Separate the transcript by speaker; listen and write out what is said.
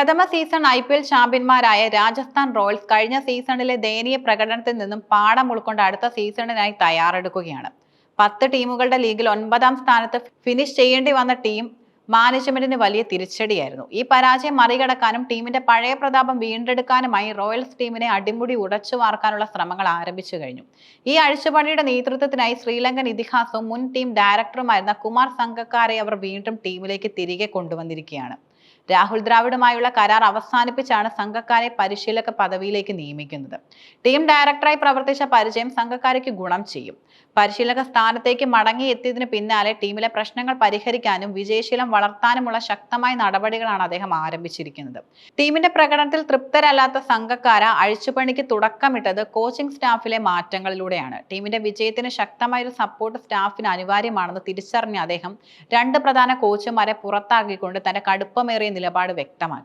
Speaker 1: പ്രഥമ season IPL ചാമ്പ്യന്മാരായ Rajasthan Royals കഴിഞ്ഞ സീസണിലെ ദയനീയ പ്രകടനത്തിൽ നിന്നും പാഠം ഉൾക്കൊണ്ട് അടുത്ത സീസണിനായി തയ്യാറെടുക്കുകയാണ്. 10 ടീമുകളുടെ ലീഗിൽ 9ാം സ്ഥാനത്ത് ഫിനിഷ് ചെയ്യേണ്ടി വന്ന ടീം മാനേജ്മെന്റിന് വലിയ തിരിച്ചടിയായിരുന്നു. ഈ പരാജയം മറികടക്കാനും ടീമിന്റെ പഴയ പ്രതാപം വീണ്ടെടുക്കാനുമായി റോയൽസ് ടീമിനെ അടിമുടി ഉടച്ചു വാർക്കാനുള്ള ശ്രമങ്ങൾ ആരംഭിച്ചു കഴിഞ്ഞു. ഈ അഴിച്ചുപണിയുടെ നേതൃത്വത്തിനായി ശ്രീലങ്കൻ ഇതിഹാസവും മുൻ ടീം ഡയറക്ടറുമായിരുന്ന കുമാർ സംഗക്കാരെ അവർ വീണ്ടും ടീമിലേക്ക് തിരികെ കൊണ്ടുവന്നിരിക്കുകയാണ്. രാഹുൽ ദ്രാവിഡുമായുള്ള കരാർ അവസാനിപ്പിച്ചാണ് സംഗക്കാരെ പരിശീലക പദവിയിലേക്ക് നിയമിക്കുന്നത്. ടീം ഡയറക്ടറായി പ്രവർത്തിച്ച പരിചയം സംഗക്കാരയ്ക്ക് ഗുണം ചെയ്യും. പരിശീലക സ്ഥാനത്തേക്ക് മടങ്ങിയെത്തിയതിനു പിന്നാലെ ടീമിലെ പ്രശ്നങ്ങൾ പരിഹരിക്കാനും വിജയശീലം വളർത്താനുമുള്ള ശക്തമായ നടപടികളാണ് അദ്ദേഹം ആരംഭിച്ചിരിക്കുന്നത്. ടീമിന്റെ പ്രകടനത്തിൽ തൃപ്തരല്ലാത്ത സംഗക്കാര അഴിച്ചുപണിക്ക് തുടക്കമിട്ടത് കോച്ചിംഗ് സ്റ്റാഫിലെ മാറ്റങ്ങളിലൂടെയാണ്. ടീമിന്റെ വിജയത്തിന് ശക്തമായ ഒരു സപ്പോർട്ട് സ്റ്റാഫിന് അനിവാര്യമാണെന്ന് തിരിച്ചറിഞ്ഞ അദ്ദേഹം 2 പ്രധാന കോച്ചുമാരെ പുറത്താക്കിക്കൊണ്ട് തന്റെ കടുപ്പമേറിയ നിലപാട് വ്യക്തമാക്കി.